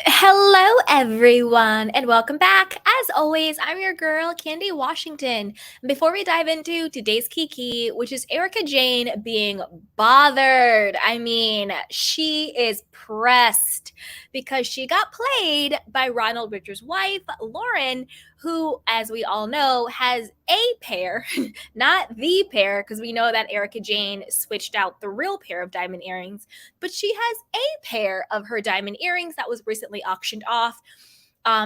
Hello, everyone, and welcome back. As always, I'm your girl, Candy Washington. Before we dive into today's Kiki, which is Erika Jayne being bothered. She is pressed because she got played by Ronald Richards' wife, Lauren, who, as we all know, has a pair, not the pair, because we know that Erika Jayne switched out the real pair of diamond earrings, but she has a pair of her diamond earrings that was recently auctioned off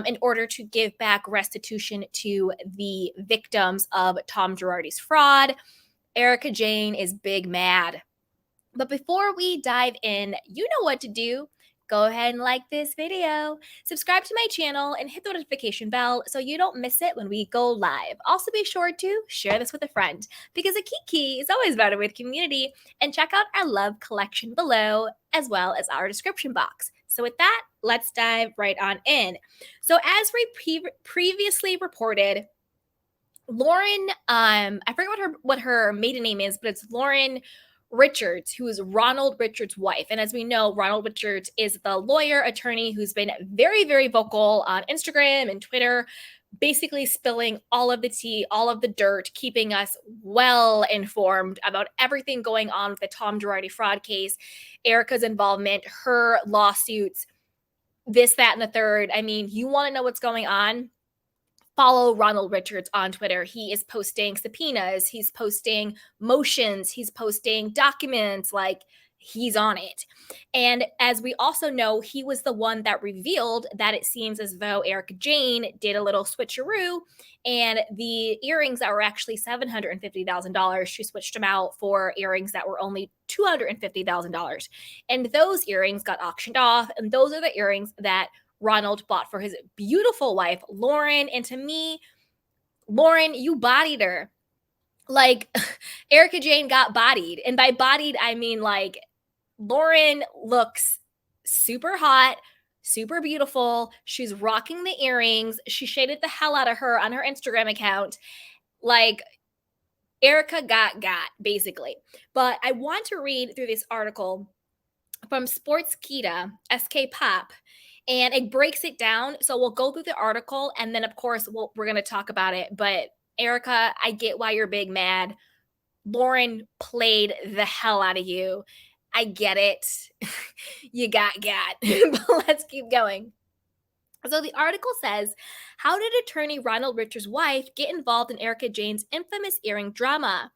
in order to give back restitution to the victims of Tom Girardi's fraud. Erika Jayne is big mad. But before we dive in, you know what to do. Go ahead and like this video, subscribe to my channel, and hit the notification bell so you don't miss it when we go live. Also, be sure to share this with a friend because a Kiki is always better with community, and check out our love collection below as well as our description box. So with that, let's dive right on in. So as we previously reported, Lauren, I forget what her maiden name is, but it's Lauren Richards, who is Ronald Richards' wife. And as we know, Ronald Richards is the lawyer attorney who's been very, very vocal on Instagram and Twitter, basically spilling all of the tea, all of the dirt, keeping us well informed about everything going on with the Tom Girardi fraud case, Erika's involvement, her lawsuits, this, that, and the third. I mean, you want to know what's going on? Follow Ronald Richards on Twitter. He is posting subpoenas, he's posting motions, he's posting documents, like he's on it. And as we also know, he was the one that revealed that it seems as though Erika Jayne did a little switcheroo, and the earrings that were actually $750,000, she switched them out for earrings that were only $250,000. And those earrings got auctioned off, and those are the earrings that Ronald bought for his beautiful wife, Lauren. And to me, Lauren, you bodied her. Like, Erika Jayne got bodied. And by bodied, I mean, like, Lauren looks super hot, super beautiful. She's rocking the earrings. She shaded the hell out of her on her Instagram account. Like, Erika got, basically. But I want to read through this article from Sportskeeda, SK Pop, and it breaks it down. So we'll go through the article, and then, of course, we're going to talk about it. But Erika, I get why you're big mad. Lauren played the hell out of you. I get it. You got. But let's keep going. So the article says, how did attorney Ronald Richards' wife get involved in Erika Jayne's infamous earring drama?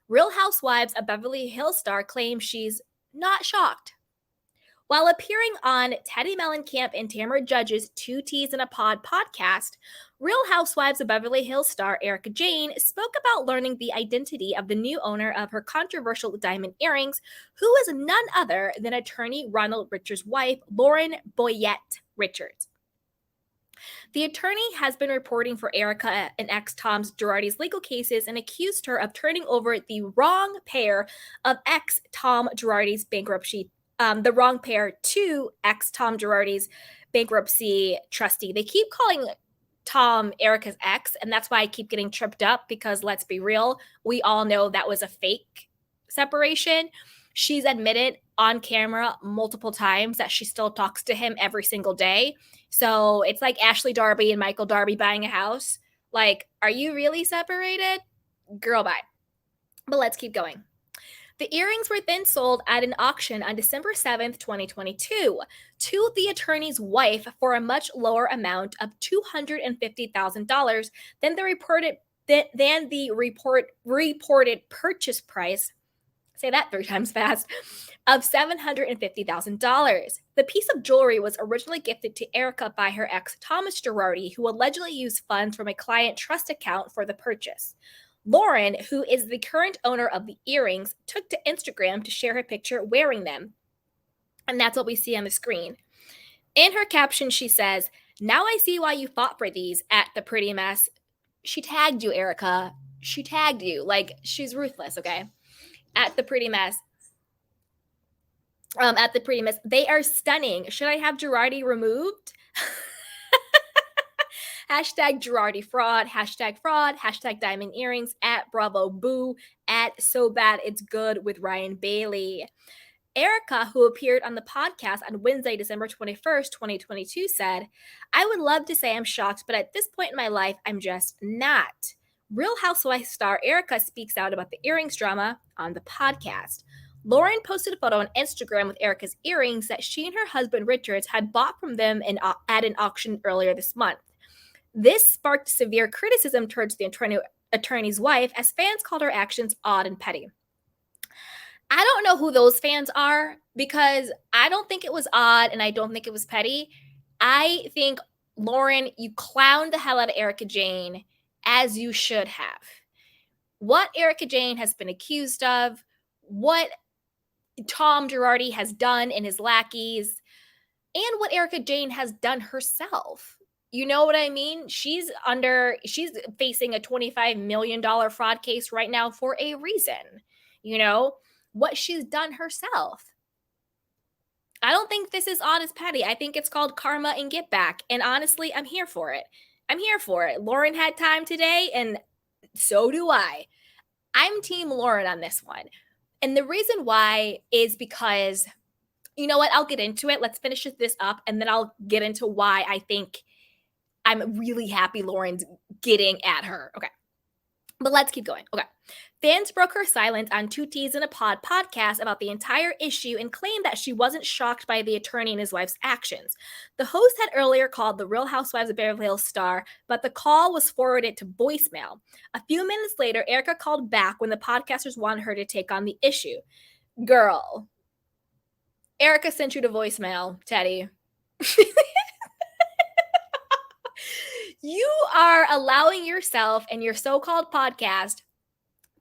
Real Housewives of Beverly Hills star claims she's not shocked. While appearing on Teddi Mellencamp and Tamra Judge's Two Teas in a Pod podcast, Real Housewives of Beverly Hills star Erika Jayne spoke about learning the identity of the new owner of her controversial diamond earrings, who is none other than attorney Ronald Richards' wife, Lauren Boyette Richards. The attorney has been reporting for Erika and ex-Tom Girardi's legal cases and accused her of turning over the wrong pair of ex-Tom Girardi's bankruptcy the wrong pair to ex-Tom Girardi's bankruptcy trustee. They keep calling Tom Erika's ex, and that's why I keep getting tripped up because, let's be real, we all know that was a fake separation. She's admitted on camera multiple times that she still talks to him every single day. So it's like Ashley Darby and Michael Darby buying a house. Like, are you really separated? Girl, bye. But let's keep going. The earrings were then sold at an auction on December 7th, 2022, to the attorney's wife for a much lower amount of $250,000 than the reported purchase price. Say that 3 times fast. Of $750,000. The piece of jewelry was originally gifted to Erika by her ex, Thomas Girardi, who allegedly used funds from a client trust account for the purchase. Lauren, who is the current owner of the earrings, took to Instagram to share her picture wearing them. And that's what we see on the screen. In her caption, she says, "Now I see why you fought for these at the Pretty Mess." She tagged you, Erika. She tagged you. Like, she's ruthless, okay? At the Pretty Mess. At the Pretty Mess. They are stunning. Should I have Girardi removed? Hashtag Girardi fraud, hashtag diamond earrings, at Bravo Boo, at So Bad It's Good with Ryan Bailey. Erika, who appeared on the podcast on Wednesday, December 21st, 2022, said, I would love to say I'm shocked, but at this point in my life, I'm just not. Real Housewives star Erika speaks out about the earrings drama on the podcast. Lauren posted a photo on Instagram with Erika's earrings that she and her husband Richards had bought from them at an auction earlier this month. This sparked severe criticism towards the attorney's wife as fans called her actions odd and petty. I don't know who those fans are because I don't think it was odd and I don't think it was petty. I think, Lauren, you clowned the hell out of Erika Jayne, as you should have. What Erika Jayne has been accused of, what Tom Girardi has done in his lackeys, and what Erika Jayne has done herself. You know what I mean? She's facing a $25 million fraud case right now for a reason. You know, what she's done herself. I don't think this is odd as petty. I think it's called karma and get back. And honestly, I'm here for it. I'm here for it. Lauren had time today, and so do I. I'm Team Lauren on this one. And the reason why is because, you know what? I'll get into it. Let's finish this up, and then I'll get into why I think I'm really happy Lauren's getting at her. Okay. But let's keep going. Okay. Fans broke her silence on Two Teas in a Pod podcast about the entire issue and claimed that she wasn't shocked by the attorney and his wife's actions. The host had earlier called the Real Housewives of Beverly Hills star, but the call was forwarded to voicemail. A few minutes later, Erika called back when the podcasters wanted her to take on the issue. Girl, Erika sent you to voicemail, Teddi. You are allowing yourself and your so-called podcast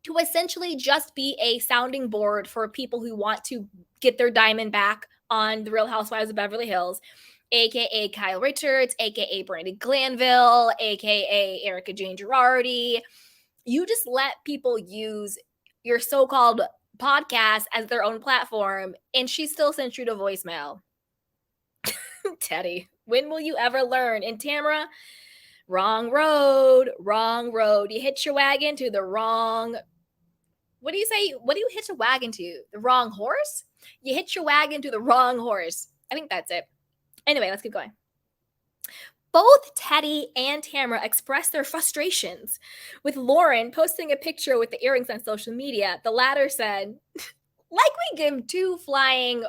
to essentially just be a sounding board for people who want to get their diamond back on the Real Housewives of Beverly Hills, aka Kyle Richards, aka Brandi Glanville, aka Erika Jayne Girardi. You just let people use your so-called podcast as their own platform, and she still sent you to voicemail. Teddi, when will you ever learn? And Tamra, wrong road, wrong road. You hit your wagon to the wrong. What do you say? What do you hitch a wagon to? The wrong horse? You hitch your wagon to the wrong horse. I think that's it. Anyway, let's keep going. Both Teddi and Tamra expressed their frustrations, with Lauren posting a picture with the earrings on social media. The latter said, like we give two flying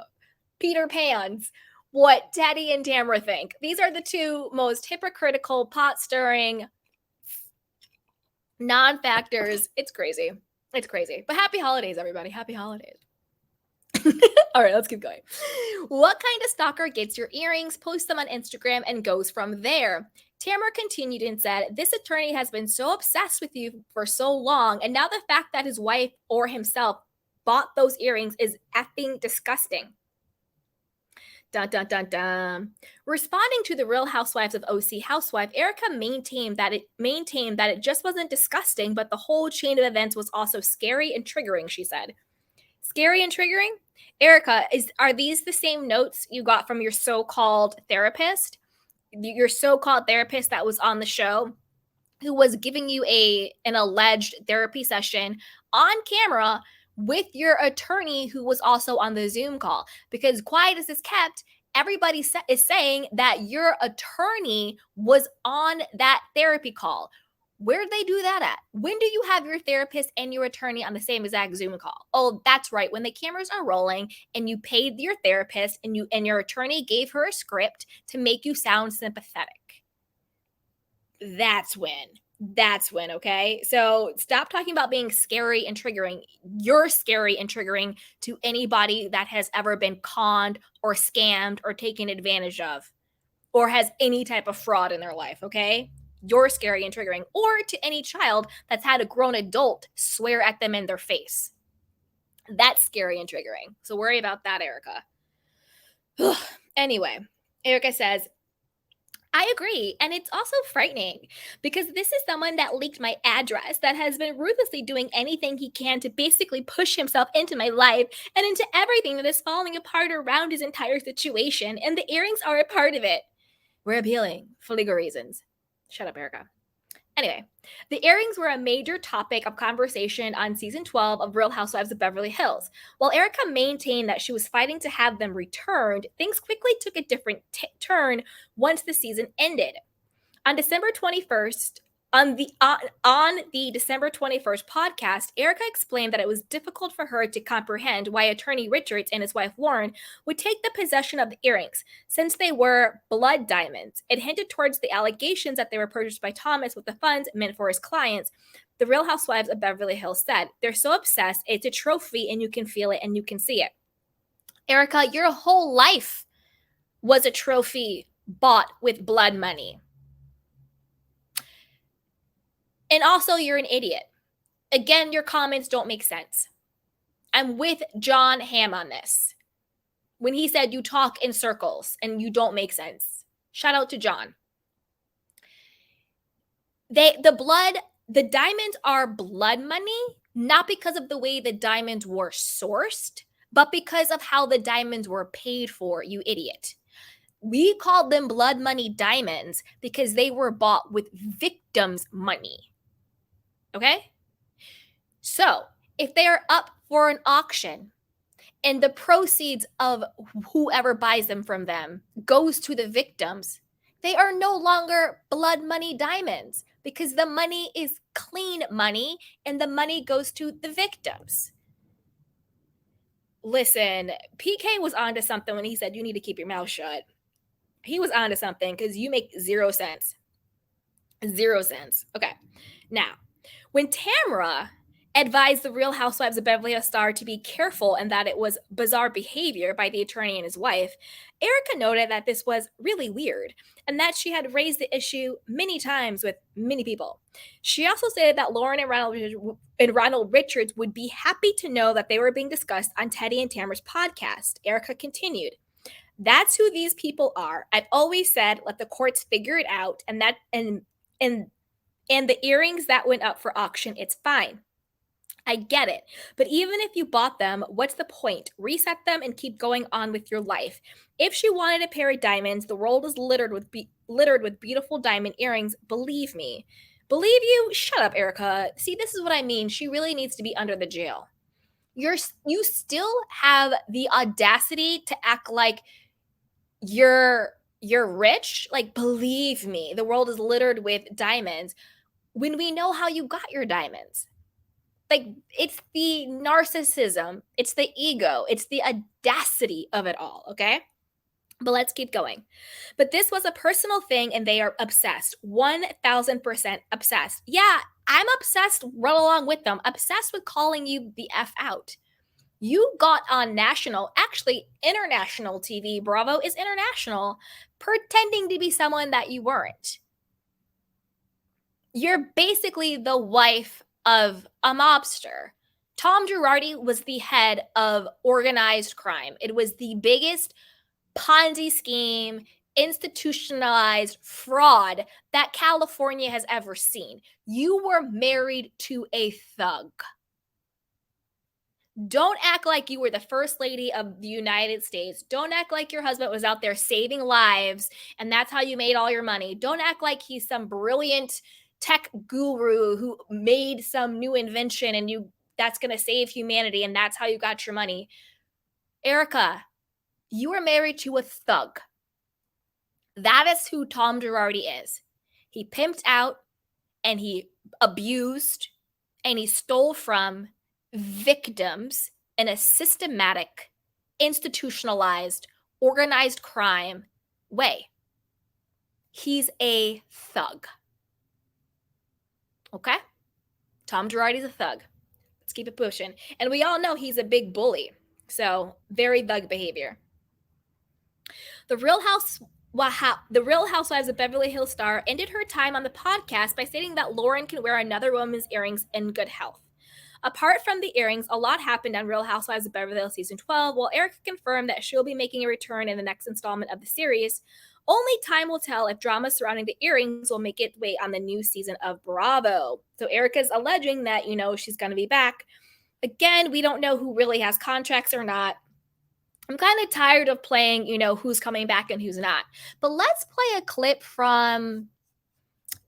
Peter Pans what Teddi and Tamra think. These are the two most hypocritical, pot-stirring non-factors. It's crazy. It's crazy. But happy holidays, everybody. Happy holidays. All right, let's keep going. What kind of stalker gets your earrings, posts them on Instagram, and goes from there? Tamra continued and said, this attorney has been so obsessed with you for so long, and now the fact that his wife or himself bought those earrings is effing disgusting. Dun, dun, dun, dun. Responding to the Real Housewives of OC housewife, Erika maintained that it just wasn't disgusting, but the whole chain of events was also scary and triggering, she said. Scary and triggering? Erika, are these the same notes you got from your so-called therapist? Your so-called therapist that was on the show, who was giving you an alleged therapy session on camera with your attorney who was also on the Zoom call? Because quiet as is kept, everybody is saying that your attorney was on that therapy call. Where did they do that at? When do you have your therapist and your attorney on the same exact Zoom call? Oh, that's right. When the cameras are rolling and you paid your therapist and your attorney gave her a script to make you sound sympathetic. That's when, okay? So stop talking about being scary and triggering. You're scary and triggering to anybody that has ever been conned or scammed or taken advantage of or has any type of fraud in their life, okay? You're scary and triggering. Or to any child that's had a grown adult swear at them in their face. That's scary and triggering. So worry about that, Erika. Anyway, Erika says, I agree. And it's also frightening because this is someone that leaked my address, that has been ruthlessly doing anything he can to basically push himself into my life and into everything that is falling apart around his entire situation. And the earrings are a part of it. We're appealing for legal reasons. Shut up, Erika. Anyway, the earrings were a major topic of conversation on season 12 of Real Housewives of Beverly Hills. While Erika maintained that she was fighting to have them returned, things quickly took a different turn once the season ended. On December 21st, on the December 21st podcast, Erika explained that it was difficult for her to comprehend why attorney Richards and his wife Lauren would take the possession of the earrings, since they were blood diamonds. It hinted towards the allegations that they were purchased by Thomas with the funds meant for his clients. The Real Housewives of Beverly Hills said, "They're so obsessed, it's a trophy and you can feel it and you can see it." Erika, your whole life was a trophy bought with blood money. And also, you're an idiot. Again, your comments don't make sense. I'm with John Hamm on this. When he said you talk in circles and you don't make sense. Shout out to John. The diamonds are blood money, not because of the way the diamonds were sourced, but because of how the diamonds were paid for, you idiot. We called them blood money diamonds because they were bought with victims' money. Okay? So, if they are up for an auction and the proceeds of whoever buys them from them goes to the victims, they are no longer blood money diamonds because the money is clean money and the money goes to the victims. Listen, PK was onto something when he said you need to keep your mouth shut. He was onto something because you make 0 cents. 0 cents. Okay. Now, when Tamra advised the Real Housewives of Beverly Hills star to be careful and that it was bizarre behavior by the attorney and his wife, Erika noted that this was really weird and that she had raised the issue many times with many people. She also stated that Lauren and Ronald Richards would be happy to know that they were being discussed on Teddi and Tamra's podcast. Erika continued, "That's who these people are. I've always said, let the courts figure it out, and the earrings that went up for auction, it's fine. I get it. But even if you bought them, what's the point? Reset them and keep going on with your life. If she wanted a pair of diamonds, the world is littered with beautiful diamond earrings. Believe me." Believe you? Shut up, Erika. See, this is what I mean. She really needs to be under the jail. You still have the audacity to act like you're rich. Like, believe me, the world is littered with diamonds when we know how you got your diamonds. Like, it's the narcissism, it's the ego, it's the audacity of it all, okay? But let's keep going. But this was a personal thing and they are obsessed. 1000% obsessed. Yeah, I'm obsessed right along with them. Obsessed with calling you the F out. You got on national, actually international TV, Bravo is international, pretending to be someone that you weren't. You're basically the wife of a mobster. Tom Girardi was the head of organized crime. It was the biggest Ponzi scheme, institutionalized fraud that California has ever seen. You were married to a thug. Don't act like you were the first lady of the United States. Don't act like your husband was out there saving lives and that's how you made all your money. Don't act like he's some brilliant tech guru who made some new invention and that's going to save humanity and that's how you got your money. Erika, you are married to a thug. That is who Tom Girardi is. He pimped out and he abused and he stole from victims in a systematic, institutionalized, organized crime way. He's a thug. Okay? Tom Girardi's a thug. Let's keep it pushing. And we all know he's a big bully. So, very thug behavior. The Real Housewives of Beverly Hills star ended her time on the podcast by stating that Lauren can wear another woman's earrings in good health. Apart from the earrings, a lot happened on Real Housewives of Beverly Hills Season 12, while Erika confirmed that she'll be making a return in the next installment of the series. Only time will tell if drama surrounding the earrings will make its way on the new season of Bravo. So Erika's alleging that, she's going to be back. Again, we don't know who really has contracts or not. I'm kind of tired of playing, who's coming back and who's not. But let's play a clip from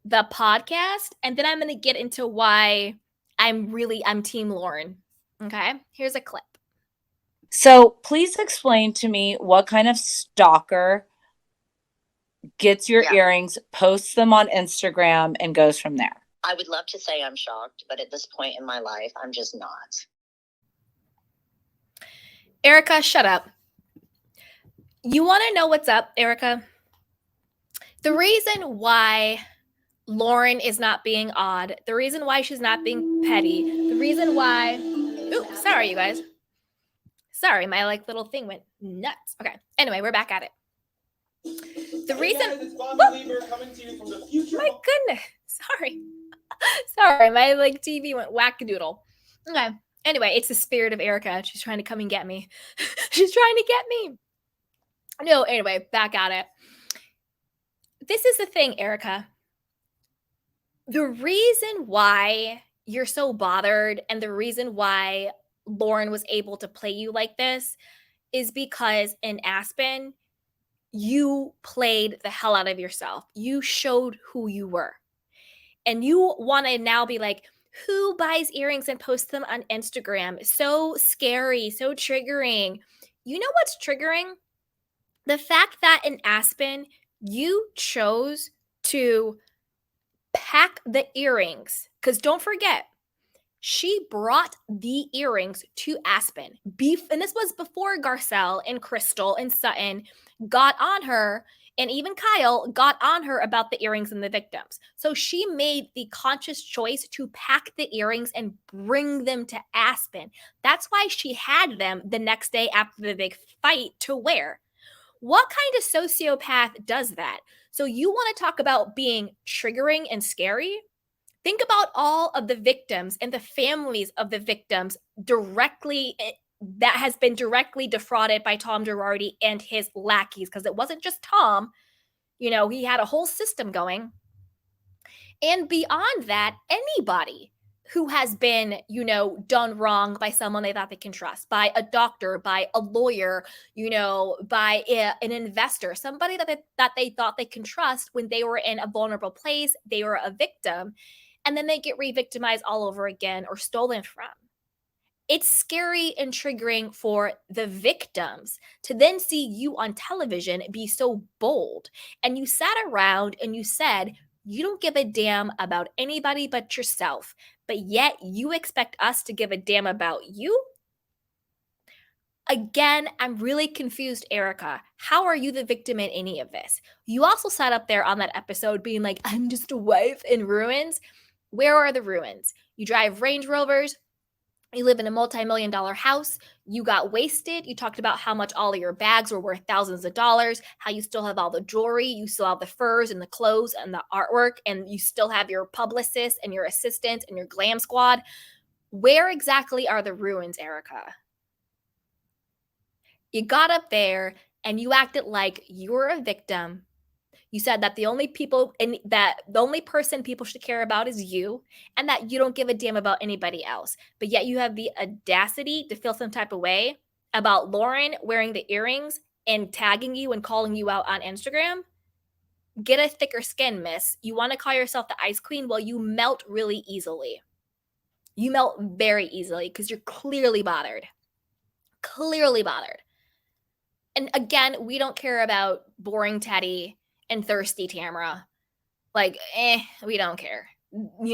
the podcast, and then I'm going to get into why I'm Team Lauren. Okay, here's a clip. So please explain to me what kind of stalker gets your earrings, posts them on Instagram, and goes from there. I would love to say I'm shocked, but at this point in my life, I'm just not. Erika, shut up. You want to know what's up, Erika? The reason why Lauren is not being odd, the reason why she's not being petty, the reason why... Ooh, sorry, you guys. Sorry, my little thing went nuts. Okay, anyway, we're back at it. The reason... Guys, it's coming to you from the future. My goodness. Sorry, my TV went wackadoodle. Okay, anyway, it's the spirit of Erika. She's trying to come and get me. She's trying to get me. No, anyway, back at it. This is the thing, Erika. The reason why you're so bothered and the reason why Lauren was able to play you like this is because in Aspen, you played the hell out of yourself. You showed who you were. And you want to now be like, who buys earrings and posts them on Instagram? So scary, so triggering. You know what's triggering? The fact that in Aspen, you chose to pack the earrings. Because don't forget, she brought the earrings to Aspen. And this was before Garcelle and Crystal and Sutton got on her, and even Kyle got on her about the earrings and the victims. So she made the conscious choice to pack the earrings and bring them to Aspen. That's why she had them the next day after the big fight to wear. What kind of sociopath does that? So you want to talk about being triggering and scary? Think about all of the victims and the families of the victims that has been directly defrauded by Tom Girardi and his lackeys, because it wasn't just Tom. He had a whole system going. And beyond that, anybody who has been, done wrong by someone they thought they can trust, by a doctor, by a lawyer, by an investor, somebody that they thought they can trust when they were in a vulnerable place, they were a victim, and then they get re-victimized all over again or stolen from. It's scary and triggering for the victims to then see you on television be so bold. And you sat around and you said, you don't give a damn about anybody but yourself, but yet you expect us to give a damn about you? Again, I'm really confused, Erika. How are you the victim in any of this? You also sat up there on that episode being like, I'm just a wife in ruins. Where are the ruins? You drive Range Rovers. You live in a multi-million-dollar house. You got wasted. You talked about how much all of your bags were worth thousands of dollars, how you still have all the jewelry, you still have the furs and the clothes and the artwork, and you still have your publicists and your assistants and your glam squad. Where exactly are the ruins, Erika? You got up there and you acted like you were a victim. You said that the only person people should care about is you, and that you don't give a damn about anybody else. But yet you have the audacity to feel some type of way about Lauren wearing the earrings and tagging you and calling you out on Instagram. Get a thicker skin, miss. You want to call yourself the ice queen? Well, you melt really easily. You melt very easily because you're clearly bothered. Clearly bothered. And again, we don't care about boring Teddi and thirsty Tamra. We don't care.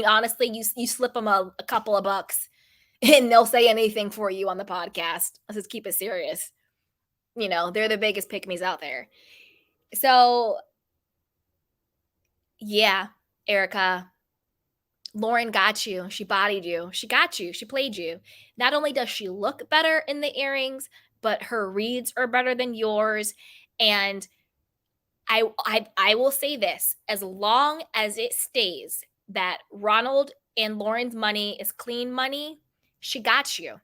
Honestly, you slip them a couple of bucks and they'll say anything for you on the podcast. Let's just keep it serious. They're the biggest pick-me's out there. So, yeah, Erika, Lauren got you. She bodied you. She got you. She played you. Not only does she look better in the earrings, but her reads are better than yours. And I will say this, as long as it stays that Ronald and Lauren's money is clean money, she got you.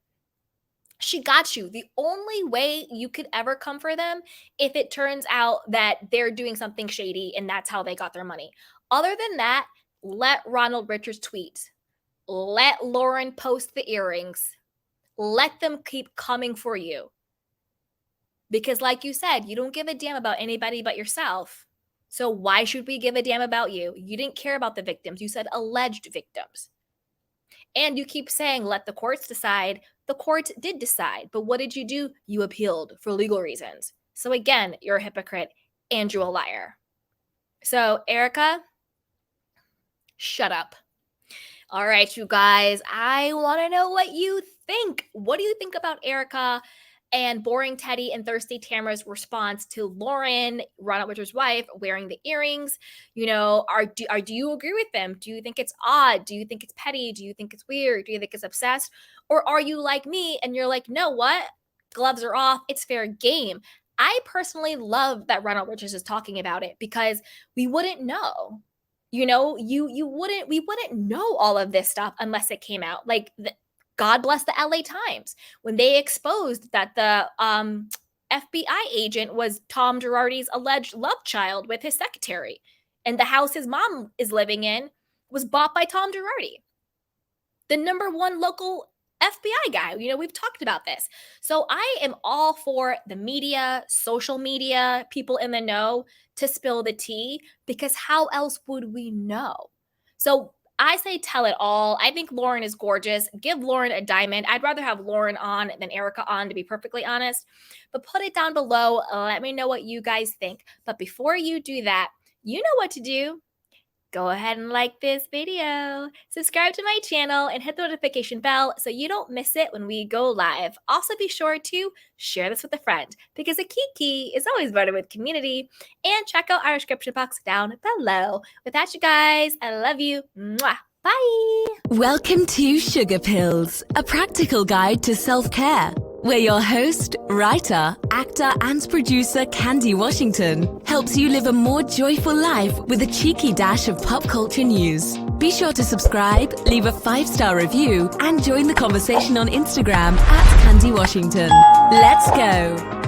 She got you. The only way you could ever come for them if it turns out that they're doing something shady and that's how they got their money. Other than that, let Ronald Richards tweet. Let Lauren post the earrings. Let them keep coming for you. Because like you said, you don't give a damn about anybody but yourself. So why should we give a damn about you? You didn't care about the victims. You said alleged victims. And you keep saying, let the courts decide. The court did decide. But what did you do? You appealed for legal reasons. So again, you're a hypocrite and you're a liar. So Erika, shut up. All right, you guys, I want to know what you think. What do you think about Erika and Boring Teddi and Thirsty Tamra's response to Lauren, Ronald Richard's wife, wearing the earrings? You know, do you agree with them? Do you think it's odd? Do you think it's petty? Do you think it's weird? Do you think it's obsessed? Or are you like me and you're like, no, what? Gloves are off. It's fair game. I personally love that Ronald Richards is talking about it because we wouldn't know. You know, we wouldn't know all of this stuff unless it came out. Like, God bless the LA Times when they exposed that the FBI agent was Tom Girardi's alleged love child with his secretary, and the house his mom is living in was bought by Tom Girardi, the #1 local FBI guy. You know, we've talked about this. So I am all for the media, social media, people in the know to spill the tea, because how else would we know? So I say tell it all. I think Lauren is gorgeous. Give Lauren a diamond. I'd rather have Lauren on than Erika on, to be perfectly honest. But put it down below. Let me know what you guys think. But before you do that, you know what to do. Go ahead and like this video, subscribe to my channel, and hit the notification bell so you don't miss it when we go live. Also, be sure to share this with a friend, because a kiki is always better with community. And check out our description box down below. With that, you guys, I love you. Mwah. Bye. Welcome to Sugar Pills, a practical guide to self-care, where your host, writer, actor, and producer Candy Washington helps you live a more joyful life with a cheeky dash of pop culture news. Be sure to subscribe, leave a 5-star review, and join the conversation on Instagram @Candy Washington. Let's go.